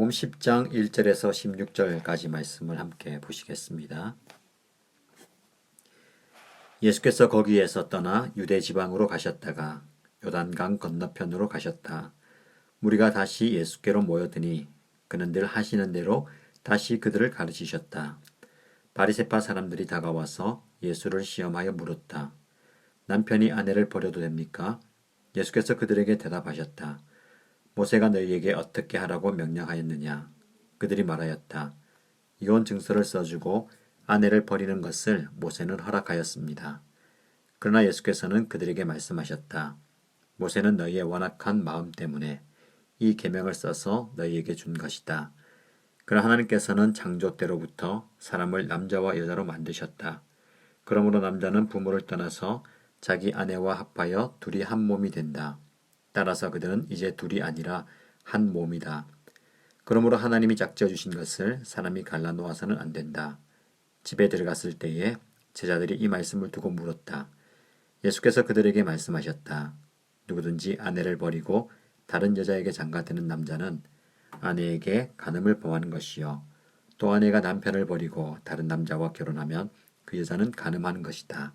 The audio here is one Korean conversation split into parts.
마태복음 10장 1절에서 16절까지 말씀을 함께 보시겠습니다. 예수께서 거기에서 떠나 유대 지방으로 가셨다가 요단강 건너편으로 가셨다. 무리가 다시 예수께로 모여드니 그는 늘 하시는 대로 다시 그들을 가르치셨다. 바리새파 사람들이 다가와서 예수를 시험하여 물었다. 남편이 아내를 버려도 됩니까? 예수께서 그들에게 대답하셨다. 모세가 너희에게 어떻게 하라고 명령하였느냐? 그들이 말하였다. 이혼 증서를 써주고 아내를 버리는 것을 모세는 허락하였습니다. 그러나 예수께서는 그들에게 말씀하셨다. 모세는 너희의 완악한 마음 때문에 이 계명을 써서 너희에게 준 것이다. 그러나 하나님께서는 창조 때로부터 사람을 남자와 여자로 만드셨다. 그러므로 남자는 부모를 떠나서 자기 아내와 합하여 둘이 한 몸이 된다. 따라서 그들은 이제 둘이 아니라 한 몸이다. 그러므로 하나님이 짝지어 주신 것을 사람이 갈라놓아서는 안 된다. 집에 들어갔을 때에 제자들이 이 말씀을 두고 물었다. 예수께서 그들에게 말씀하셨다. 누구든지 아내를 버리고 다른 여자에게 장가드는 남자는 아내에게 간음을 범하는 것이요. 또 아내가 남편을 버리고 다른 남자와 결혼하면 그 여자는 간음하는 것이다.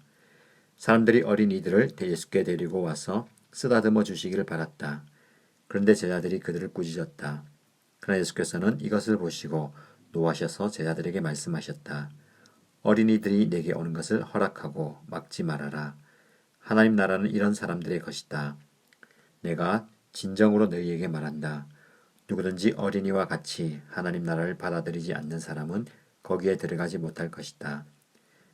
사람들이 어린이들을 예수께 데리고 와서 쓰다듬어 주시기를 바랐다. 그런데 제자들이 그들을 꾸짖었다. 그러나 예수께서는 이것을 보시고 노하셔서 제자들에게 말씀하셨다. 어린이들이 내게 오는 것을 허락하고 막지 말아라. 하나님 나라는 이런 사람들의 것이다. 내가 진정으로 너희에게 말한다. 누구든지 어린이와 같이 하나님 나라를 받아들이지 않는 사람은 거기에 들어가지 못할 것이다.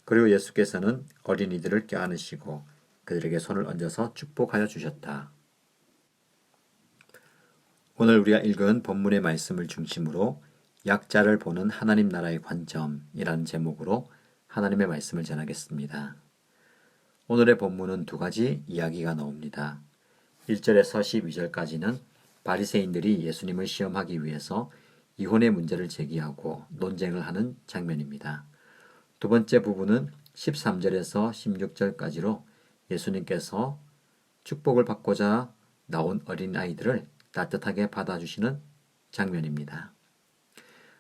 그리고 예수께서는 어린이들을 껴안으시고 그들에게 손을 얹어서 축복하여 주셨다. 오늘 우리가 읽은 본문의 말씀을 중심으로 약자를 보는 하나님 나라의 관점이라는 제목으로 하나님의 말씀을 전하겠습니다. 오늘의 본문은 두 가지 이야기가 나옵니다. 1절에서 12절까지는 바리새인들이 예수님을 시험하기 위해서 이혼의 문제를 제기하고 논쟁을 하는 장면입니다. 두 번째 부분은 13절에서 16절까지로 예수님께서 축복을 받고자 나온 어린아이들을 따뜻하게 받아주시는 장면입니다.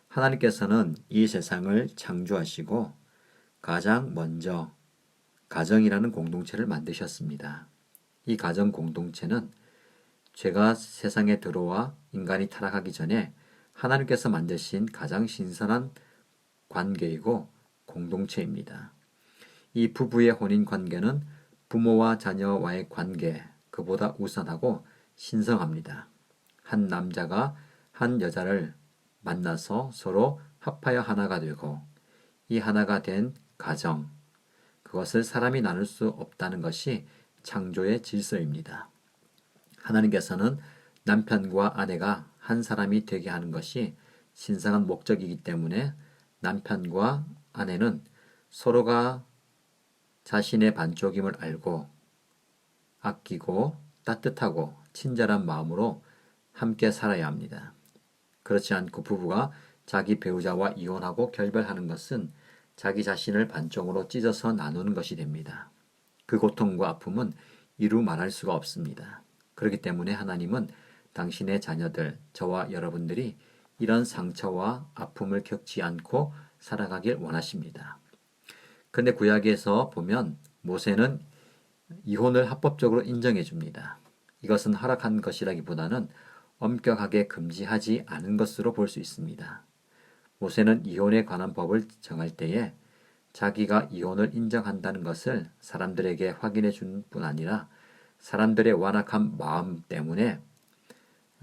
하나님께서는 이 세상을 창조하시고 가장 먼저 가정이라는 공동체를 만드셨습니다. 이 가정 공동체는 죄가 세상에 들어와 인간이 타락하기 전에 하나님께서 만드신 가장 신선한 관계이고 공동체입니다. 이 부부의 혼인 관계는 부모와 자녀와의 관계 그보다 우선하고 신성합니다. 한 남자가 한 여자를 만나서 서로 합하여 하나가 되고 이 하나가 된 가정 그것을 사람이 나눌 수 없다는 것이 창조의 질서입니다. 하나님께서는 남편과 아내가 한 사람이 되게 하는 것이 신성한 목적이기 때문에 남편과 아내는 서로가 자신의 반쪽임을 알고 아끼고 따뜻하고 친절한 마음으로 함께 살아야 합니다. 그렇지 않고 부부가 자기 배우자와 이혼하고 결별하는 것은 자기 자신을 반쪽으로 찢어서 나누는 것이 됩니다. 그 고통과 아픔은 이루 말할 수가 없습니다. 그렇기 때문에 하나님은 당신의 자녀들, 저와 여러분들이 이런 상처와 아픔을 겪지 않고 살아가길 원하십니다. 그런데 구약에서 보면 모세는 이혼을 합법적으로 인정해 줍니다. 이것은 허락한 것이라기보다는 엄격하게 금지하지 않은 것으로 볼 수 있습니다. 모세는 이혼에 관한 법을 정할 때에 자기가 이혼을 인정한다는 것을 사람들에게 확인해 준 뿐 아니라 사람들의 완악한 마음 때문에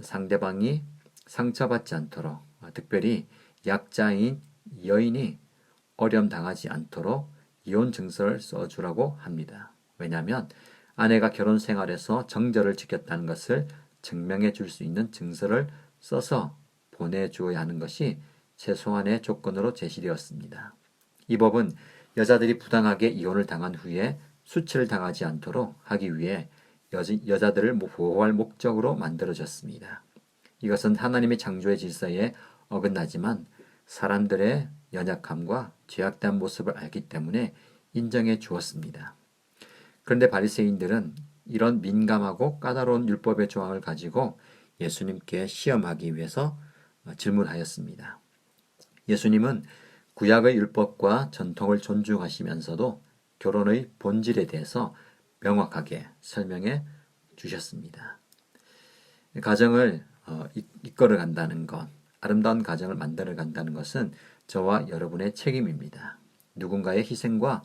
상대방이 상처받지 않도록 특별히 약자인 여인이 어려움당하지 않도록 이혼 증서를 써주라고 합니다. 왜냐하면 아내가 결혼 생활에서 정절을 지켰다는 것을 증명해 줄 수 있는 증서를 써서 보내주어야 하는 것이 최소한의 조건으로 제시되었습니다. 이 법은 여자들이 부당하게 이혼을 당한 후에 수치를 당하지 않도록 하기 위해 여자들을 보호할 목적으로 만들어졌습니다. 이것은 하나님의 창조의 질서에 어긋나지만 사람들의 연약함과 죄악된 모습을 알기 때문에 인정해 주었습니다. 그런데 바리새인들은 이런 민감하고 까다로운 율법의 조항을 가지고 예수님께 시험하기 위해서 질문하였습니다. 예수님은 구약의 율법과 전통을 존중하시면서도 결혼의 본질에 대해서 명확하게 설명해 주셨습니다. 가정을 이끌어 간다는 것, 아름다운 가정을 만들어 간다는 것은 저와 여러분의 책임입니다. 누군가의 희생과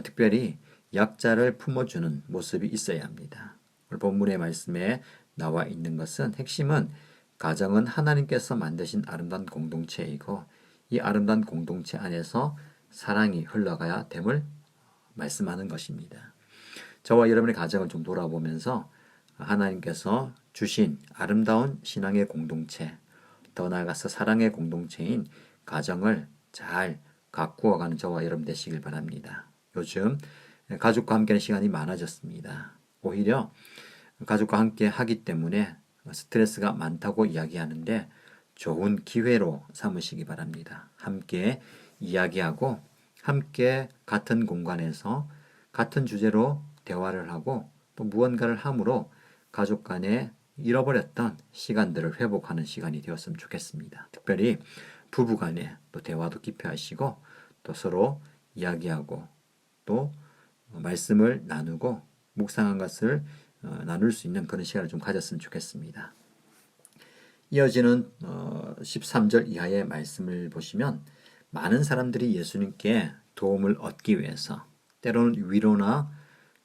특별히 약자를 품어주는 모습이 있어야 합니다. 오늘 본문의 말씀에 나와 있는 것은 핵심은 가정은 하나님께서 만드신 아름다운 공동체이고 이 아름다운 공동체 안에서 사랑이 흘러가야 됨을 말씀하는 것입니다. 저와 여러분의 가정을 좀 돌아보면서 하나님께서 주신 아름다운 신앙의 공동체, 더 나아가서 사랑의 공동체인 가정을 잘 가꾸어가는 저와 여러분 되시길 바랍니다. 요즘 가족과 함께하는 시간이 많아졌습니다. 오히려 가족과 함께 하기 때문에 스트레스가 많다고 이야기하는데 좋은 기회로 삼으시기 바랍니다. 함께 이야기하고 함께 같은 공간에서 같은 주제로 대화를 하고 또 무언가를 함으로 가족 간에 잃어버렸던 시간들을 회복하는 시간이 되었으면 좋겠습니다. 특별히 부부 간에 또 대화도 깊이 하시고 또 서로 이야기하고 또 말씀을 나누고 묵상한 것을 나눌 수 있는 그런 시간을 좀 가졌으면 좋겠습니다. 이어지는 13절 이하의 말씀을 보시면 많은 사람들이 예수님께 도움을 얻기 위해서 때로는 위로나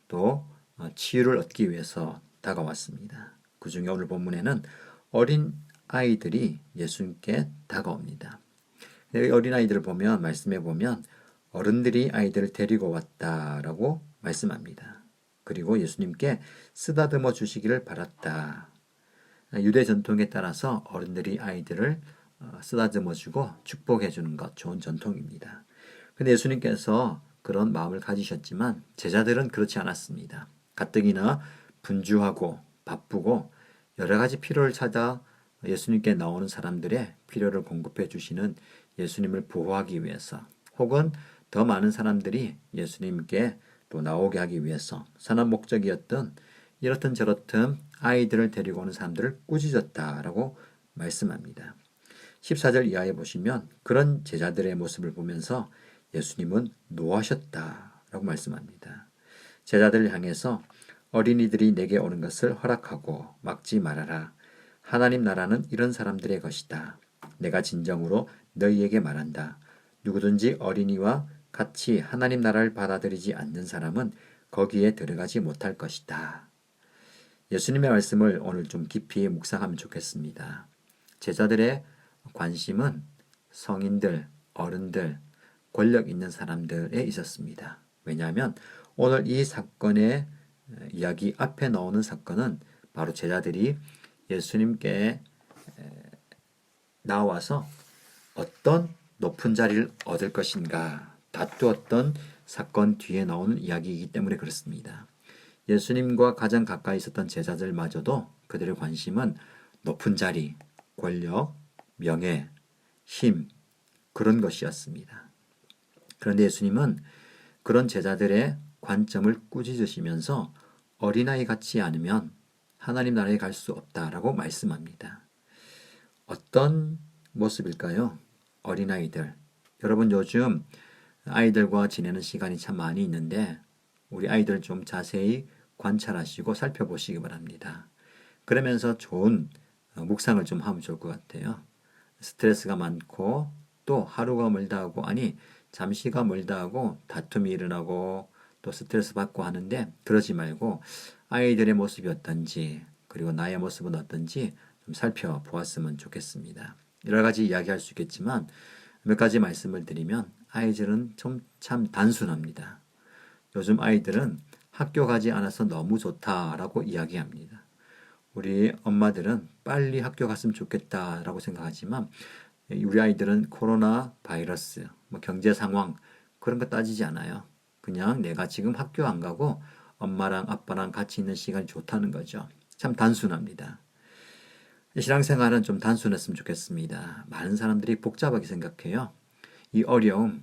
또 치유를 얻기 위해서 다가왔습니다. 그 중에 오늘 본문에는 어린 아이들이 예수님께 다가옵니다. 어린 아이들을 보면 말씀해 보면 어른들이 아이들을 데리고 왔다라고 말씀합니다. 그리고 예수님께 쓰다듬어 주시기를 바랐다. 유대 전통에 따라서 어른들이 아이들을 쓰다듬어 주고 축복해 주는 것 좋은 전통입니다. 그런데 예수님께서 그런 마음을 가지셨지만 제자들은 그렇지 않았습니다. 가뜩이나 분주하고 바쁘고 여러 가지 필요를 찾아 예수님께 나오는 사람들의 필요를 공급해 주시는 예수님을 보호하기 위해서 혹은 더 많은 사람들이 예수님께 또 나오게 하기 위해서 선한 목적이었던 이렇든 저렇든 아이들을 데리고 오는 사람들을 꾸짖었다라고 말씀합니다. 14절 이하에 보시면 그런 제자들의 모습을 보면서 예수님은 노하셨다라고 말씀합니다. 제자들을 향해서 어린이들이 내게 오는 것을 허락하고 막지 말아라. 하나님 나라는 이런 사람들의 것이다. 내가 진정으로 너희에게 말한다. 누구든지 어린이와 같이 하나님 나라를 받아들이지 않는 사람은 거기에 들어가지 못할 것이다. 예수님의 말씀을 오늘 좀 깊이 묵상하면 좋겠습니다. 제자들의 관심은 성인들, 어른들, 권력 있는 사람들에 있었습니다. 왜냐하면 오늘 이 사건의 이야기 앞에 나오는 사건은 바로 제자들이 예수님께 나와서 어떤 높은 자리를 얻을 것인가 다투었던 사건 뒤에 나오는 이야기이기 때문에 그렇습니다. 예수님과 가장 가까이 있었던 제자들마저도 그들의 관심은 높은 자리, 권력, 명예, 힘 그런 것이었습니다. 그런데 예수님은 그런 제자들의 관점을 꾸짖으시면서 어린아이 같지 않으면 하나님 나라에 갈 수 없다라고 말씀합니다. 어떤 모습일까요? 어린아이들. 여러분 요즘 아이들과 지내는 시간이 참 많이 있는데 우리 아이들 좀 자세히 관찰하시고 살펴보시기 바랍니다. 그러면서 좋은 묵상을 좀 하면 좋을 것 같아요. 스트레스가 많고 또 하루가 멀다 하고 아니 잠시가 멀다 하고 다툼이 일어나고 또 스트레스 받고 하는데 그러지 말고 아이들의 모습이 어떤지 그리고 나의 모습은 어떤지 좀 살펴보았으면 좋겠습니다. 여러 가지 이야기할 수 있겠지만 몇 가지 말씀을 드리면 아이들은 좀 참 단순합니다. 요즘 아이들은 학교 가지 않아서 너무 좋다라고 이야기합니다. 우리 엄마들은 빨리 학교 갔으면 좋겠다라고 생각하지만 우리 아이들은 코로나 바이러스, 경제 상황 그런 거 따지지 않아요. 그냥 내가 지금 학교 안 가고 엄마랑 아빠랑 같이 있는 시간이 좋다는 거죠. 참 단순합니다. 신앙생활은 좀 단순했으면 좋겠습니다. 많은 사람들이 복잡하게 생각해요. 이 어려움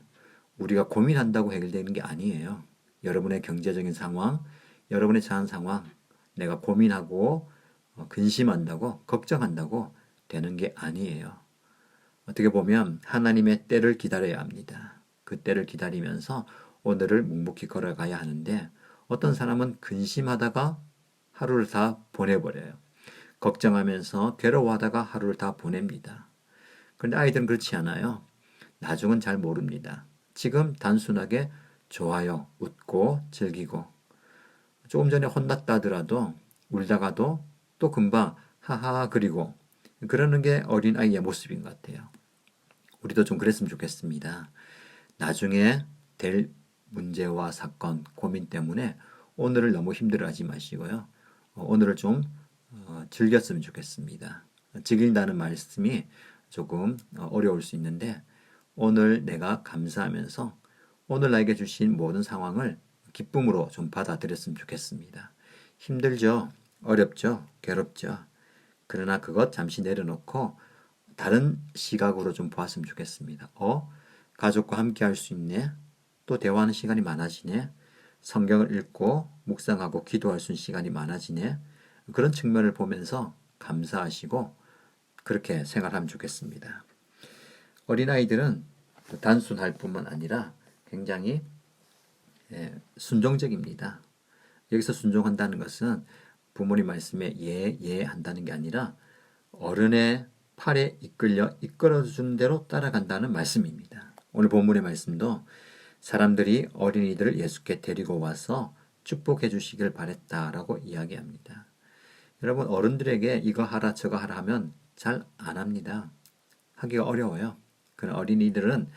우리가 고민한다고 해결되는 게 아니에요. 여러분의 경제적인 상황, 여러분의 자한 상황 내가 고민하고 근심한다고 걱정한다고 되는 게 아니에요. 어떻게 보면 하나님의 때를 기다려야 합니다. 그 때를 기다리면서 오늘을 묵묵히 걸어가야 하는데 어떤 사람은 근심하다가 하루를 다 보내버려요. 걱정하면서 괴로워하다가 하루를 다 보냅니다. 그런데 아이들은 그렇지 않아요. 나중은 잘 모릅니다. 지금 단순하게 좋아요, 웃고 즐기고 조금 전에 혼났다 하더라도 울다가도 또 금방 하하 그리고 그러는 게 어린아이의 모습인 것 같아요. 우리도 좀 그랬으면 좋겠습니다. 나중에 될 문제와 사건, 고민 때문에 오늘을 너무 힘들어하지 마시고요. 오늘을 좀 즐겼으면 좋겠습니다. 즐긴다는 말씀이 조금 어려울 수 있는데 오늘 내가 감사하면서 오늘 나에게 주신 모든 상황을 기쁨으로 좀 받아들였으면 좋겠습니다. 힘들죠? 어렵죠? 괴롭죠? 그러나 그것 잠시 내려놓고 다른 시각으로 좀 보았으면 좋겠습니다. 가족과 함께 할 수 있네. 또 대화하는 시간이 많아지네. 성경을 읽고 묵상하고 기도할 수 있는 시간이 많아지네. 그런 측면을 보면서 감사하시고 그렇게 생활하면 좋겠습니다. 어린아이들은 단순할 뿐만 아니라 굉장히 순종적입니다. 여기서 순종한다는 것은 부모님 말씀에 예 한다는 게 아니라 어른의 팔에 이끌어준 대로 따라간다는 말씀입니다. 오늘 본문의 말씀도 사람들이 어린이들을 예수께 데리고 와서 축복해 주시길 바랬다라고 이야기합니다. 여러분 어른들에게 이거 하라 저거 하라 하면 잘 안 합니다. 하기가 어려워요. 그런 어린이들은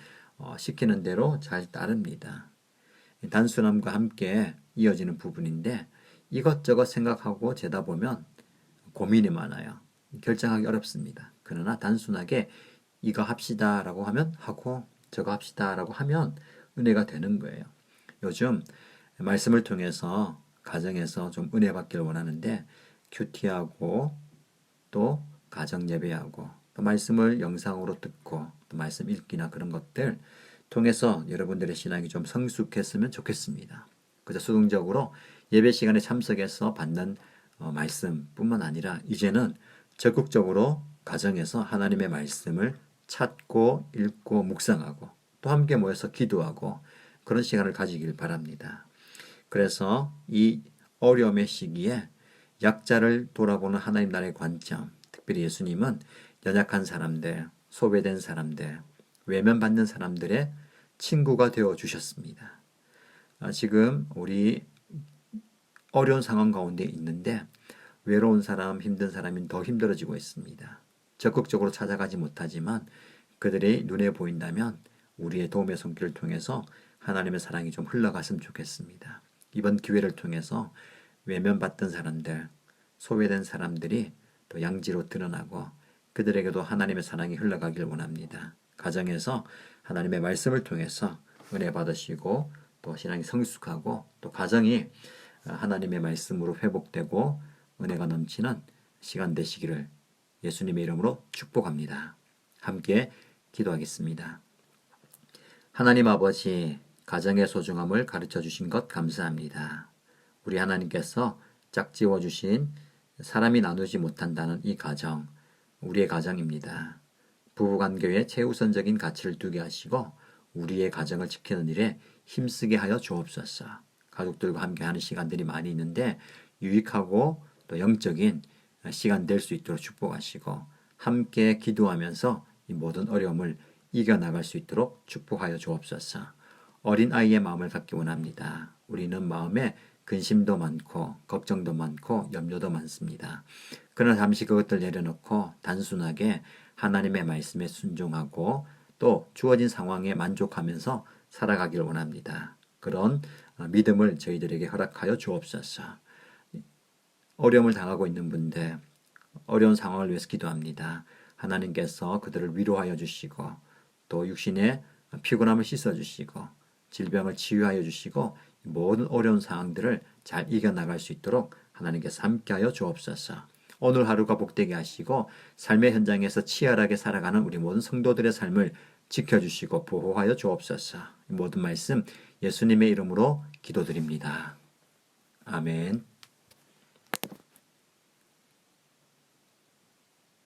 시키는 대로 잘 따릅니다. 단순함과 함께 이어지는 부분인데 이것저것 생각하고 재다 보면 고민이 많아요. 결정하기 어렵습니다. 그러나 단순하게 이거 합시다라고 하면 하고 저거 합시다라고 하면 은혜가 되는 거예요. 요즘 말씀을 통해서 가정에서 좀 은혜 받기를 원하는데 큐티하고 또 가정 예배하고 또 말씀을 영상으로 듣고 또 말씀 읽기나 그런 것들 통해서 여러분들의 신앙이 좀 성숙했으면 좋겠습니다. 그래서 수동적으로 예배 시간에 참석해서 받는 말씀뿐만 아니라 이제는 적극적으로 가정에서 하나님의 말씀을 찾고 읽고 묵상하고 또 함께 모여서 기도하고 그런 시간을 가지길 바랍니다. 그래서 이 어려움의 시기에 약자를 돌아보는 하나님 나라의 관점, 특별히 예수님은 연약한 사람들, 소외된 사람들, 외면받는 사람들의 친구가 되어 주셨습니다. 지금 우리 어려운 상황 가운데 있는데 외로운 사람, 힘든 사람이 더 힘들어지고 있습니다. 적극적으로 찾아가지 못하지만 그들이 눈에 보인다면 우리의 도움의 손길을 통해서 하나님의 사랑이 좀 흘러갔으면 좋겠습니다. 이번 기회를 통해서 외면받던 사람들, 소외된 사람들이 또 양지로 드러나고 그들에게도 하나님의 사랑이 흘러가길 원합니다. 가정에서 하나님의 말씀을 통해서 은혜 받으시고 또 신앙이 성숙하고 또 가정이 하나님의 말씀으로 회복되고 은혜가 넘치는 시간 되시기를 예수님의 이름으로 축복합니다. 함께 기도하겠습니다. 하나님 아버지, 가정의 소중함을 가르쳐 주신 것 감사합니다. 우리 하나님께서 짝지어 주신 사람이 나누지 못한다는 이 가정, 우리의 가정입니다. 부부관계에 최우선적인 가치를 두게 하시고 우리의 가정을 지키는 일에 힘쓰게 하여 주옵소서. 가족들과 함께하는 시간들이 많이 있는데 유익하고 또 영적인 시간 될 수 있도록 축복하시고 함께 기도하면서 이 모든 어려움을 이겨나갈 수 있도록 축복하여 주옵소서. 어린아이의 마음을 갖기 원합니다. 우리는 마음에 근심도 많고 걱정도 많고 염려도 많습니다. 그러나 잠시 그것들 내려놓고 단순하게 하나님의 말씀에 순종하고 또 주어진 상황에 만족하면서 살아가길 원합니다. 그런 믿음을 저희들에게 허락하여 주옵소서. 어려움을 당하고 있는 분들, 어려운 상황을 위해서 기도합니다. 하나님께서 그들을 위로하여 주시고 또 육신의 피곤함을 씻어주시고 질병을 치유하여 주시고 모든 어려운 상황들을 잘 이겨나갈 수 있도록 하나님께서 함께하여 주옵소서. 오늘 하루가 복되게 하시고 삶의 현장에서 치열하게 살아가는 우리 모든 성도들의 삶을 지켜주시고 보호하여 주옵소서. 모든 말씀 예수님의 이름으로 기도드립니다. 아멘.